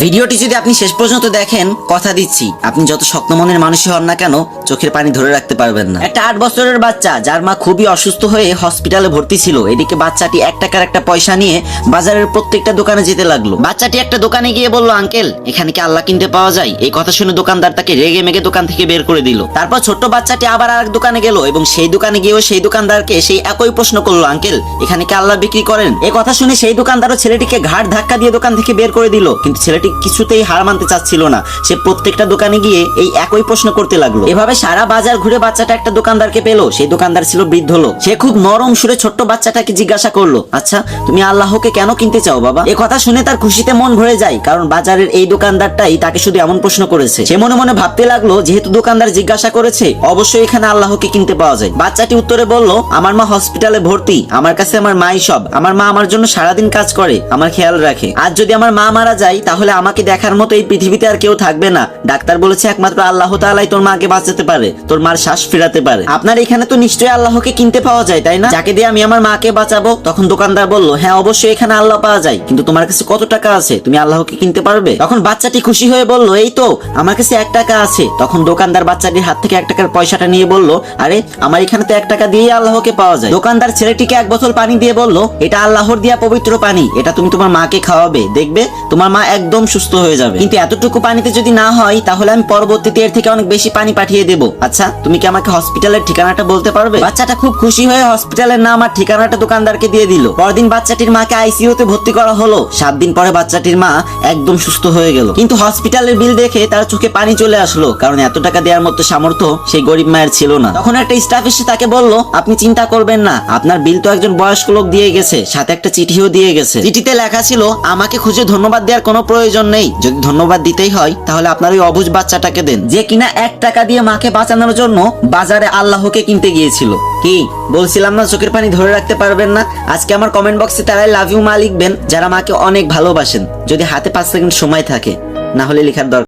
ভিডিওটি যদি আপনি শেষ পর্যন্ত দেখেন, কথা দিচ্ছি আপনি যত শক্ত মনের মানুষই হন না কেন, চোখের পানি ধরে রাখতে পারবেন না। একটা 8 বছরের বাচ্চা যার মা খুবই অসুস্থ হয়ে হসপিটালে ভর্তি ছিল, এদিকে বাচ্চাটি 1 টাকার একটা পয়সা নিয়ে বাজারের প্রত্যেকটা দোকানে যেতে লাগলো। বাচ্চাটি একটা দোকানে গিয়ে বলল, আঙ্কেল এখানে কি আল্লাহ কিনতে পাওয়া যায়? এই কথা শুনে দোকানদার তাকে রেগে মেগে দোকান থেকে বের করে দিল। তারপর ছোট্ট বাচ্চাটি আবার আরেক দোকানে গেল এবং সেই দোকানে গিয়েও সেই দোকানদারকে সেই একই প্রশ্ন করলো, আঙ্কেল এখানে কি আল্লাহ বিক্রি করেন? এই কথা শুনে সেই দোকানদারও ছেলেটিকে ঘাড় ধাক্কা দিয়ে দোকান থেকে বের করে দিল। কিন্তু ছেলেটি কিছুতেই হার মানতে চাচ্ছিল না, সে প্রত্যেকটা দোকানে গিয়ে এই একই প্রশ্ন করতে লাগলো। এভাবে সারা বাজার ঘুরে বাচ্চাটা একটা দোকানদারকে পেলো। সেই দোকানদার ছিল বৃদ্ধ লোক। সে খুব নরম সুরে ছোট্ট বাচ্চাটাকে জিজ্ঞাসা করলো, আচ্ছা তুমি আল্লাহকে কেন কিনতে চাও বাবা? এই কথা শুনে তার খুশিতে মন ভরে যায়, কারণ বাজারের এই দোকানদারটাই তাকে শুধু এমন প্রশ্ন করেছে। সে মনে মনে ভাবতে লাগলো, যেহেতু দোকানদার জিজ্ঞাসা করেছে, অবশ্যই এখানে আল্লাহকে কিনতে পাওয়া যায়। বাচ্চাটি উত্তরে বলল, আমার মা হসপিটালে ভর্তি, আমার কাছে আমার মাই সব। আমার মা আমার জন্য সারাদিন কাজ করে, আমার খেয়াল রাখে। আজ যদি আমার মা মারা যায় তাহলে আমাকে দেখার মতো এই পৃথিবীতে আর কেউ থাকবে না। ডাক্তার বলেছে একমাত্র আল্লাহ তাআলাই তোর মাকে বাঁচাতে পারে, তোর মার শ্বাস ফেরাতে পারে। আপনার এখানে তো নিশ্চয়ই আল্লাহকে কিনতে পাওয়া যায়, তাই না? যাকে দিয়ে আমি আমার মাকে বাঁচাবো। তখন দোকানদার বলল, হ্যাঁ অবশ্যই এখানে আল্লাহ পাওয়া যায়, কিন্তু তোমার কাছে কত টাকা আছে? তুমি আল্লাহকে কিনতে পারবে? তখন বাচ্চাটি খুশি হয়ে বলল, এই তো আমার কাছে 1 টাকা আছে। তখন দোকানদার বাচ্চাটির হাত থেকে 1 টাকার পয়সাটা নিয়ে বলল, আরে আমার এখানে তো 1 টাকা দিয়েই আল্লাহকে পাওয়া যায়। দোকানদার ছেলেটিকে 1 বোতল পানি দিয়ে বলল, এটা আল্লাহর দেয়া পবিত্র পানি, এটা তুমি তোমার মাকে খাওয়াবে, দেখবে তোমার মা একদম সুস্থ হয়ে যাবে। কিন্তু এতটুকু পানিতে যদি না হয় তাহলে আমি পরবর্তীতে এর থেকে অনেক বেশি পানি পাঠিয়ে দেব। আচ্ছা তুমি কি আমাকে হসপিটালের ঠিকানাটা বলতে পারবে? বাচ্চাটা খুব খুশি হয়ে হসপিটালের নাম আর ঠিকানাটা দোকানদারকে দিয়ে দিল। পরদিন বাচ্চাটির মাকে আইসিইউতে ভর্তি করা হলো। 7 দিন পরে বাচ্চাটির মা একদম সুস্থ হয়ে গেল। কিন্তু হসপিটালের বিল দেখে তার চোখে পানি চলে আসলো, কারণ এত টাকা দেওয়ার মতো সামর্থ্য সেই গরিব মায়ের ছিল না। তখন একটা স্টাফ এসে তাকে বলল, আপনি চিন্তা করবেন না, আপনার বিল তো একজন বয়স্ক লোক দিয়ে গেছে, সাথে একটা চিঠিও দিয়ে গেছে। চিঠিতে লেখা ছিল, আমাকে খুঁজে ধন্যবাদ দেওয়ার কোনো প্রয়োজন নেই, যদি ধন্যবাদ দিতেই হয় তাহলে আপনার ওই অবুঝ বাচ্চাটাকে দেন, যে কিনা 1 টাকা দিয়ে মাকে বাঁচানোর জন্য বাজারে আল্লাহকে কিনতে গিয়েছিল। কি বলছিলাম না চোখের পানি ধরে রাখতে পারবেন না? আজকে আমার কমেন্ট বক্সে তারাই লাভ ইউ মা লিখবেন যারা মাকে অনেক ভালোবাসেন, যদি হাতে 5 সেকেন্ড সময় থাকে, না হলে লেখার দরকার